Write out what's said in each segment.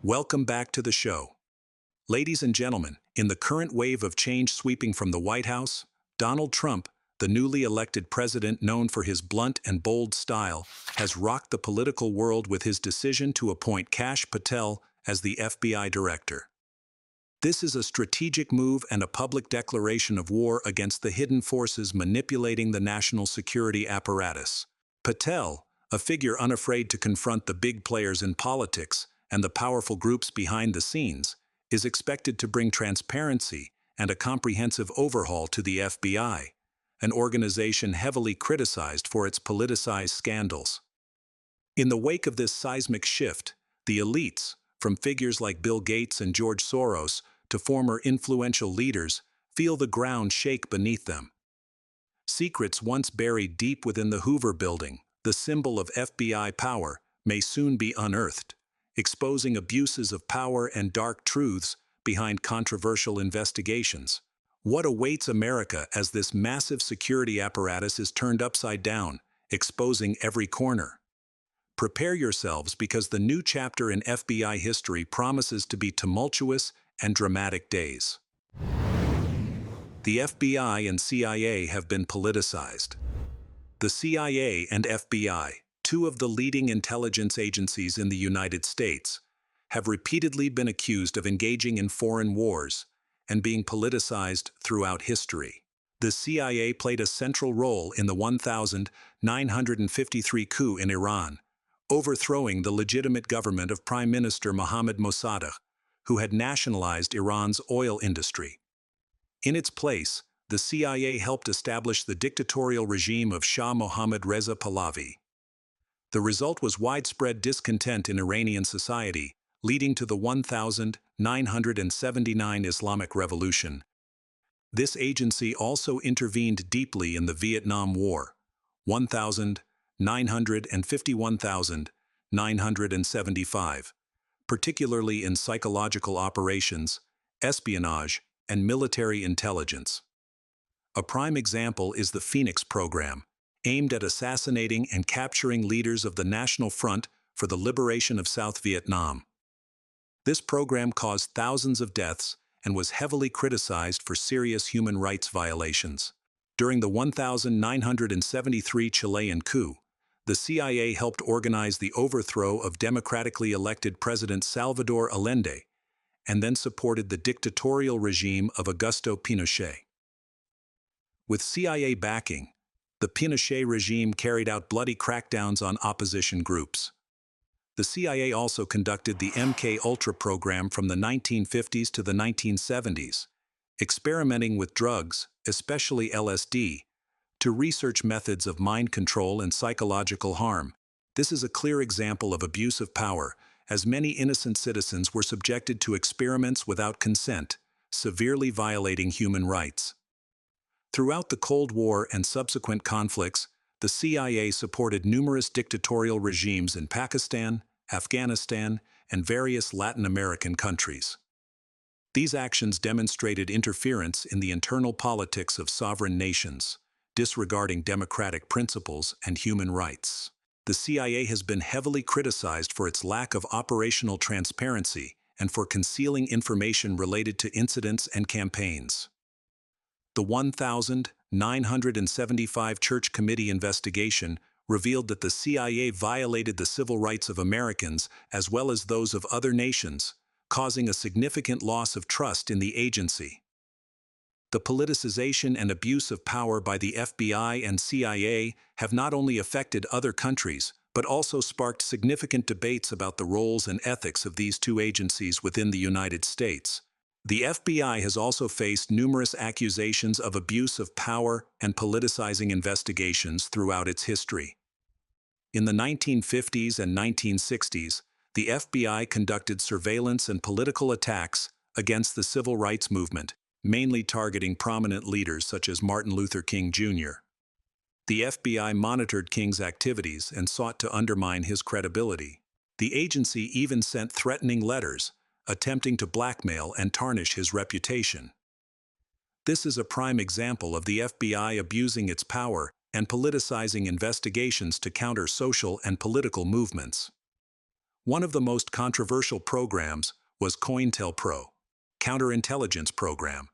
Welcome back to the show. Ladies and gentlemen, in the current wave of change sweeping from the White House, Donald Trump, the newly elected president known for his blunt and bold style, has rocked the political world with his decision to appoint Kash Patel as the FBI director. This is a strategic move and a public declaration of war against the hidden forces manipulating the national security apparatus. Patel, a figure unafraid to confront the big players in politics and the powerful groups behind the scenes, is expected to bring transparency and a comprehensive overhaul to the FBI, an organization heavily criticized for its politicized scandals. In the wake of this seismic shift, the elites, from figures like Bill Gates and George Soros to former influential leaders, feel the ground shake beneath them. Secrets once buried deep within the Hoover Building, the symbol of FBI power, may soon be unearthed, exposing abuses of power and dark truths behind controversial investigations. What awaits America as this massive security apparatus is turned upside down, exposing every corner? Prepare yourselves because the new chapter in FBI history promises to be tumultuous and dramatic days. The FBI and CIA have been politicized. The CIA and FBI, two of the leading intelligence agencies in the United States, have repeatedly been accused of engaging in foreign wars and being politicized throughout history. The CIA played a central role in the 1953 coup in Iran, overthrowing the legitimate government of Prime Minister Mohammad Mosaddegh, who had nationalized Iran's oil industry. In its place, the CIA helped establish the dictatorial regime of Shah Mohammad Reza Pahlavi. The result was widespread discontent in Iranian society, leading to the 1979 Islamic Revolution. This agency also intervened deeply in the Vietnam War, 1975, particularly in psychological operations, espionage, and military intelligence. A prime example is the Phoenix program, aimed at assassinating and capturing leaders of the National Front for the Liberation of South Vietnam. This program caused thousands of deaths and was heavily criticized for serious human rights violations. During the 1973 Chilean coup, the CIA helped organize the overthrow of democratically elected President Salvador Allende and then supported the dictatorial regime of Augusto Pinochet. With CIA backing, the Pinochet regime carried out bloody crackdowns on opposition groups. The CIA also conducted the MK-Ultra program from the 1950s to the 1970s, experimenting with drugs, especially LSD, to research methods of mind control and psychological harm. This is a clear example of abuse of power, as many innocent citizens were subjected to experiments without consent, severely violating human rights. Throughout the Cold War and subsequent conflicts, the CIA supported numerous dictatorial regimes in Pakistan, Afghanistan, and various Latin American countries. These actions demonstrated interference in the internal politics of sovereign nations, disregarding democratic principles and human rights. The CIA has been heavily criticized for its lack of operational transparency and for concealing information related to incidents and campaigns. The 1975 Church Committee investigation revealed that the CIA violated the civil rights of Americans as well as those of other nations, causing a significant loss of trust in the agency. The politicization and abuse of power by the FBI and CIA have not only affected other countries, but also sparked significant debates about the roles and ethics of these two agencies within the United States. The FBI has also faced numerous accusations of abuse of power and politicizing investigations throughout its history. In the 1950s and 1960s, the FBI conducted surveillance and political attacks against the civil rights movement, mainly targeting prominent leaders such as Martin Luther King Jr. The FBI monitored King's activities and sought to undermine his credibility. The agency even sent threatening letters, attempting to blackmail and tarnish his reputation. This is a prime example of the FBI abusing its power and politicizing investigations to counter social and political movements. One of the most controversial programs was COINTELPRO, counterintelligence program,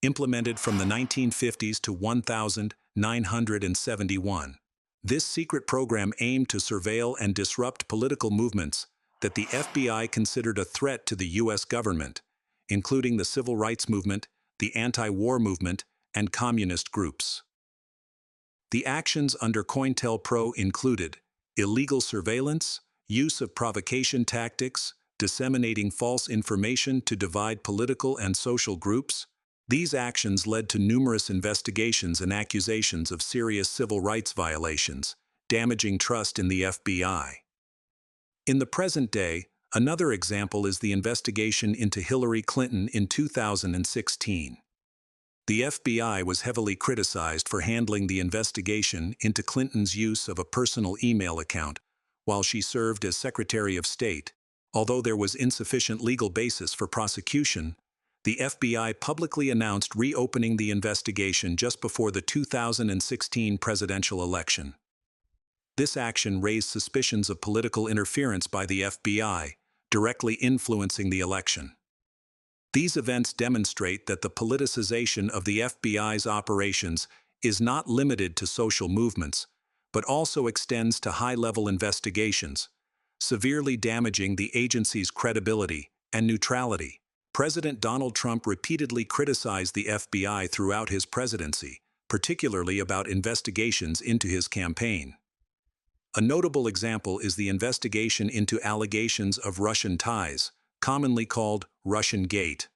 implemented from the 1950s to 1971. This secret program aimed to surveil and disrupt political movements that the FBI considered a threat to the U.S. government, including the civil rights movement, the anti-war movement, and communist groups. The actions under COINTELPRO included illegal surveillance, use of provocation tactics, disseminating false information to divide political and social groups. These actions led to numerous investigations and accusations of serious civil rights violations, damaging trust in the FBI. In the present day, another example is the investigation into Hillary Clinton in 2016. The FBI was heavily criticized for handling the investigation into Clinton's use of a personal email account while she served as Secretary of State. Although there was insufficient legal basis for prosecution, the FBI publicly announced reopening the investigation just before the 2016 presidential election. This action raised suspicions of political interference by the FBI, directly influencing the election. These events demonstrate that the politicization of the FBI's operations is not limited to social movements, but also extends to high-level investigations, severely damaging the agency's credibility and neutrality. President Donald Trump repeatedly criticized the FBI throughout his presidency, particularly about investigations into his campaign. A notable example is the investigation into allegations of Russian ties, commonly called Russian Gate.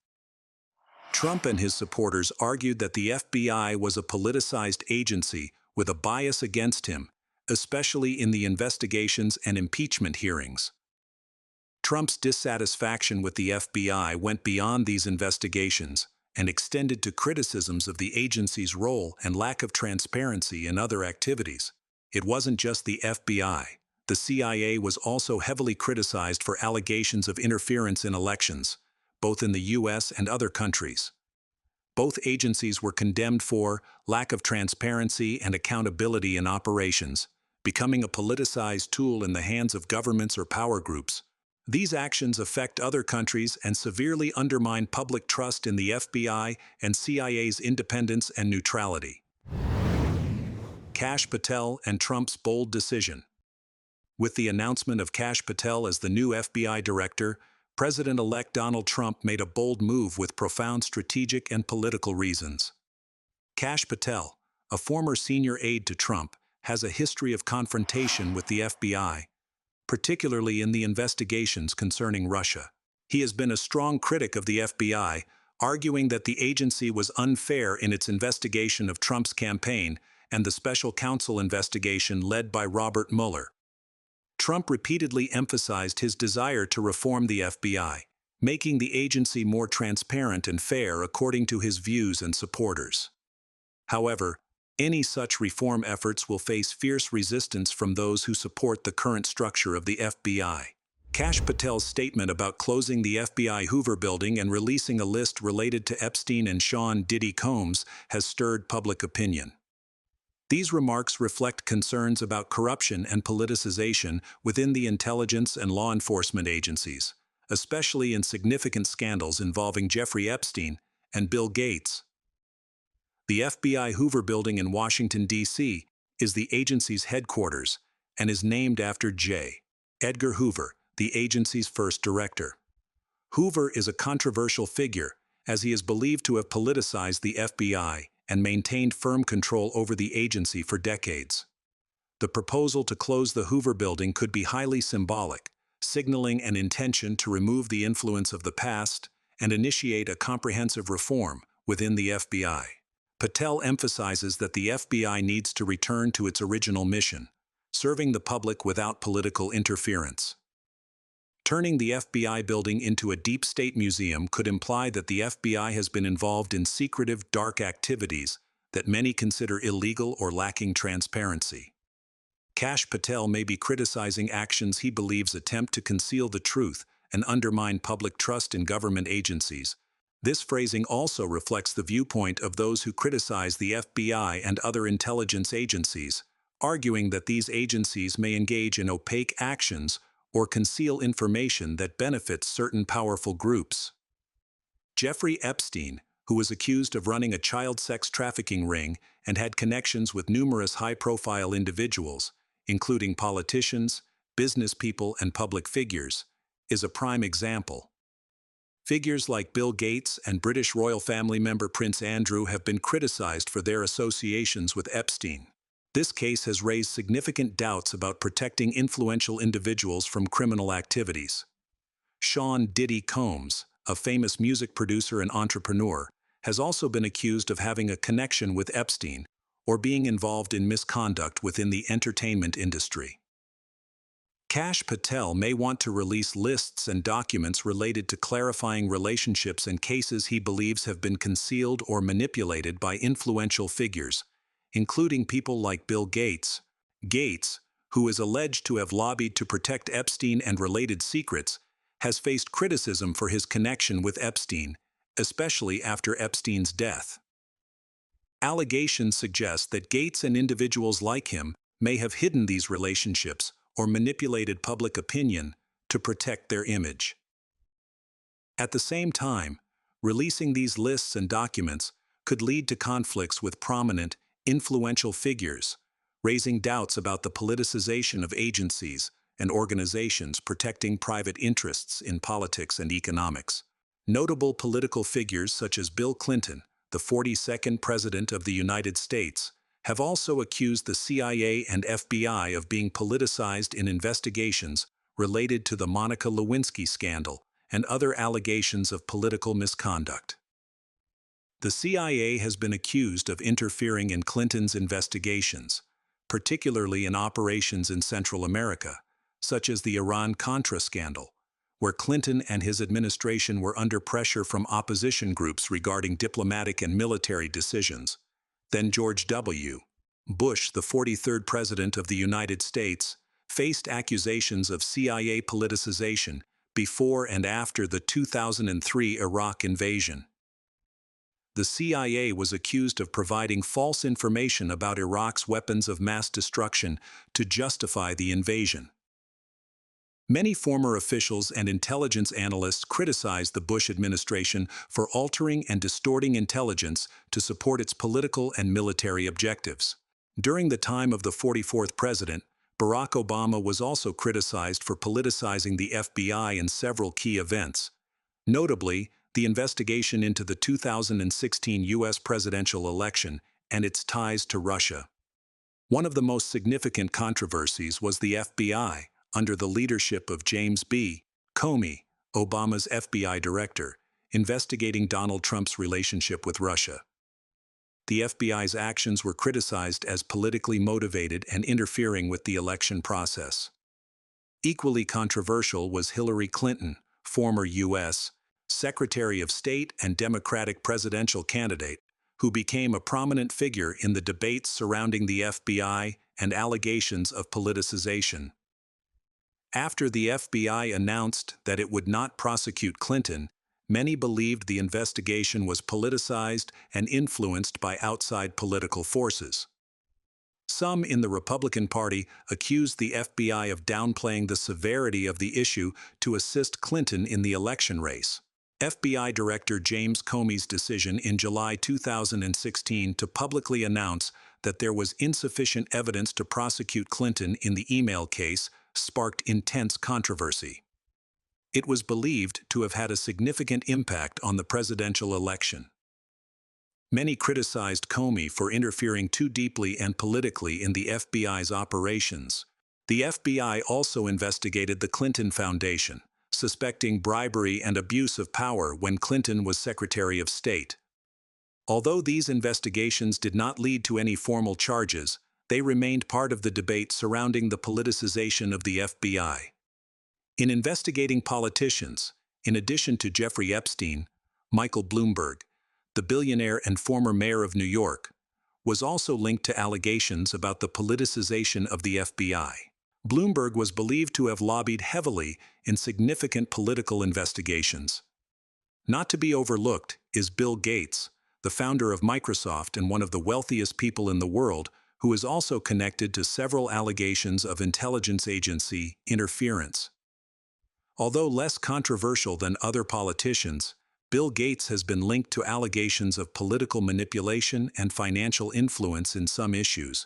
Trump and his supporters argued that the FBI was a politicized agency with a bias against him, especially in the investigations and impeachment hearings. Trump's dissatisfaction with the FBI went beyond these investigations and extended to criticisms of the agency's role and lack of transparency in other activities. It wasn't just the FBI. The CIA was also heavily criticized for allegations of interference in elections, both in the U.S. and other countries. Both agencies were condemned for lack of transparency and accountability in operations, becoming a politicized tool in the hands of governments or power groups. These actions affect other countries and severely undermine public trust in the FBI and CIA's independence and neutrality. Kash Patel and Trump's bold decision. With the announcement of Kash Patel as the new FBI director, President-elect Donald Trump made a bold move with profound strategic and political reasons. Kash Patel, a former senior aide to Trump, has a history of confrontation with the FBI, particularly in the investigations concerning Russia. He has been a strong critic of the FBI, arguing that the agency was unfair in its investigation of Trump's campaign and the special counsel investigation led by Robert Mueller. Trump repeatedly emphasized his desire to reform the FBI, making the agency more transparent and fair according to his views and supporters. However, any such reform efforts will face fierce resistance from those who support the current structure of the FBI. Kash Patel's statement about closing the FBI Hoover building and releasing a list related to Epstein and Sean Diddy Combs has stirred public opinion. These remarks reflect concerns about corruption and politicization within the intelligence and law enforcement agencies, especially in significant scandals involving Jeffrey Epstein and Bill Gates. The FBI Hoover Building in Washington, D.C., is the agency's headquarters and is named after J. Edgar Hoover, the agency's first director. Hoover is a controversial figure, as he is believed to have politicized the FBI and maintained firm control over the agency for decades. The proposal to close the Hoover Building could be highly symbolic, signaling an intention to remove the influence of the past and initiate a comprehensive reform within the FBI. Patel emphasizes that the FBI needs to return to its original mission, serving the public without political interference. Turning the FBI building into a deep state museum could imply that the FBI has been involved in secretive, dark activities that many consider illegal or lacking transparency. Kash Patel may be criticizing actions he believes attempt to conceal the truth and undermine public trust in government agencies. This phrasing also reflects the viewpoint of those who criticize the FBI and other intelligence agencies, arguing that these agencies may engage in opaque actions or conceal information that benefits certain powerful groups. Jeffrey Epstein, who was accused of running a child sex trafficking ring and had connections with numerous high-profile individuals, including politicians, business people, and public figures, is a prime example. Figures like Bill Gates and British royal family member Prince Andrew have been criticized for their associations with Epstein. This case has raised significant doubts about protecting influential individuals from criminal activities. Sean "Diddy" Combs, a famous music producer and entrepreneur, has also been accused of having a connection with Epstein or being involved in misconduct within the entertainment industry. Kash Patel may want to release lists and documents related to clarifying relationships and cases he believes have been concealed or manipulated by influential figures, including people like Bill Gates. Gates, who is alleged to have lobbied to protect Epstein and related secrets, has faced criticism for his connection with Epstein, especially after Epstein's death. Allegations suggest that Gates and individuals like him may have hidden these relationships or manipulated public opinion to protect their image. At the same time, releasing these lists and documents could lead to conflicts with prominent, influential figures, raising doubts about the politicization of agencies and organizations protecting private interests in politics and economics. Notable political figures such as Bill Clinton, the 42nd President of the United States, have also accused the CIA and FBI of being politicized in investigations related to the Monica Lewinsky scandal and other allegations of political misconduct. The CIA has been accused of interfering in Clinton's investigations, particularly in operations in Central America, such as the Iran-Contra scandal, where Clinton and his administration were under pressure from opposition groups regarding diplomatic and military decisions. Then George W. Bush, the 43rd President of the United States, faced accusations of CIA politicization before and after the 2003 Iraq invasion. The CIA was accused of providing false information about Iraq's weapons of mass destruction to justify the invasion. Many former officials and intelligence analysts criticized the Bush administration for altering and distorting intelligence to support its political and military objectives. During the time of the 44th president, Barack Obama was also criticized for politicizing the FBI in several key events, notably the investigation into the 2016 U.S. presidential election and its ties to Russia. One of the most significant controversies was the FBI, under the leadership of James B. Comey, Obama's FBI director, investigating Donald Trump's relationship with Russia. The FBI's actions were criticized as politically motivated and interfering with the election process. Equally controversial was Hillary Clinton, former U.S. Secretary of State and Democratic presidential candidate, who became a prominent figure in the debates surrounding the FBI and allegations of politicization. After the FBI announced that it would not prosecute Clinton, many believed the investigation was politicized and influenced by outside political forces. Some in the Republican Party accused the FBI of downplaying the severity of the issue to assist Clinton in the election race. FBI Director James Comey's decision in July 2016 to publicly announce that there was insufficient evidence to prosecute Clinton in the email case sparked intense controversy. It was believed to have had a significant impact on the presidential election. Many criticized Comey for interfering too deeply and politically in the FBI's operations. The FBI also investigated the Clinton Foundation, suspecting bribery and abuse of power when Clinton was Secretary of State. Although these investigations did not lead to any formal charges, they remained part of the debate surrounding the politicization of the FBI. In investigating politicians, in addition to Jeffrey Epstein, Michael Bloomberg, the billionaire and former mayor of New York, was also linked to allegations about the politicization of the FBI. Bloomberg was believed to have lobbied heavily in significant political investigations. Not to be overlooked is Bill Gates, the founder of Microsoft and one of the wealthiest people in the world, who is also connected to several allegations of intelligence agency interference. Although less controversial than other politicians, Bill Gates has been linked to allegations of political manipulation and financial influence in some issues,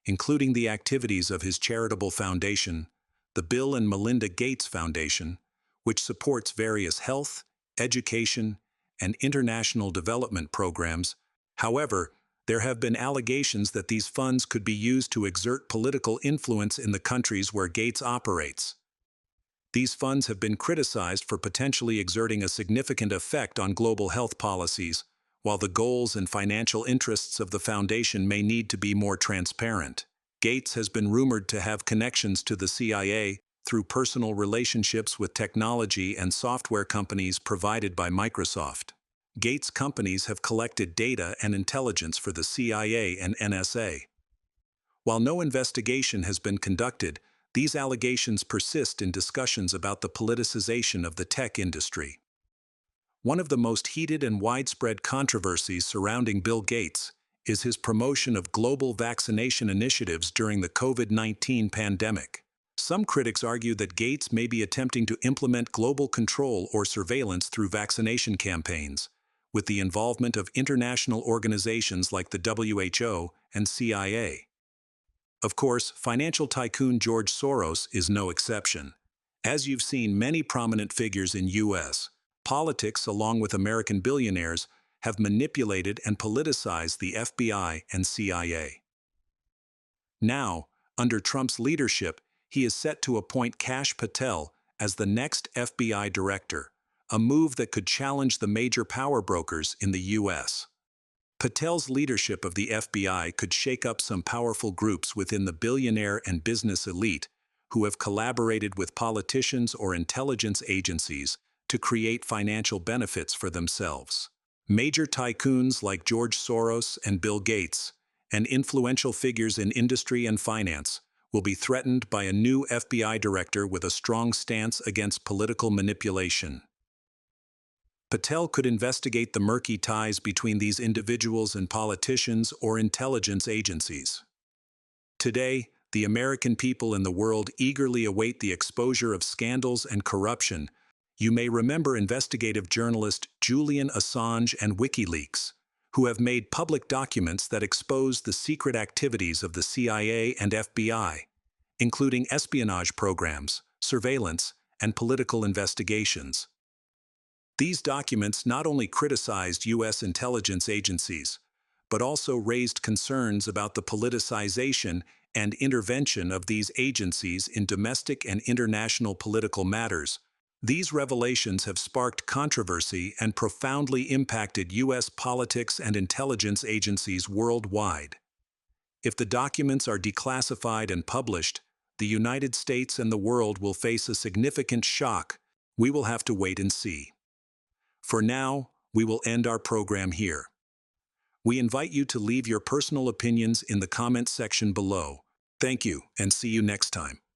including the activities of his charitable foundation, the Bill and Melinda Gates Foundation, which supports various health, education, and international development programs. However, there have been allegations that these funds could be used to exert political influence in the countries where Gates operates. These funds have been criticized for potentially exerting a significant effect on global health policies, while the goals and financial interests of the foundation may need to be more transparent. Gates has been rumored to have connections to the CIA through personal relationships with technology and software companies provided by Microsoft. Gates' companies have collected data and intelligence for the CIA and NSA. While no investigation has been conducted, these allegations persist in discussions about the politicization of the tech industry. One of the most heated and widespread controversies surrounding Bill Gates is his promotion of global vaccination initiatives during the COVID-19 pandemic. Some critics argue that Gates may be attempting to implement global control or surveillance through vaccination campaigns, with the involvement of international organizations like the WHO and CIA. Of course, financial tycoon George Soros is no exception. As you've seen, many prominent figures in U.S. politics, along with American billionaires, have manipulated and politicized the FBI and CIA. Now, under Trump's leadership, he is set to appoint Kash Patel as the next FBI director, a move that could challenge the major power brokers in the U.S. Patel's leadership of the FBI could shake up some powerful groups within the billionaire and business elite who have collaborated with politicians or intelligence agencies to create financial benefits for themselves. Major tycoons like George Soros and Bill Gates, and influential figures in industry and finance, will be threatened by a new FBI director with a strong stance against political manipulation. Patel could investigate the murky ties between these individuals and politicians or intelligence agencies. Today, the American people and the world eagerly await the exposure of scandals and corruption. You may remember investigative journalist Julian Assange and WikiLeaks, who have made public documents that expose the secret activities of the CIA and FBI, including espionage programs, surveillance, and political investigations. These documents not only criticized U.S. intelligence agencies, but also raised concerns about the politicization and intervention of these agencies in domestic and international political matters. These revelations have sparked controversy and profoundly impacted U.S. politics and intelligence agencies worldwide. If the documents are declassified and published, the United States and the world will face a significant shock. We will have to wait and see. For now, we will end our program here. We invite you to leave your personal opinions in the comments section below. Thank you, and see you next time.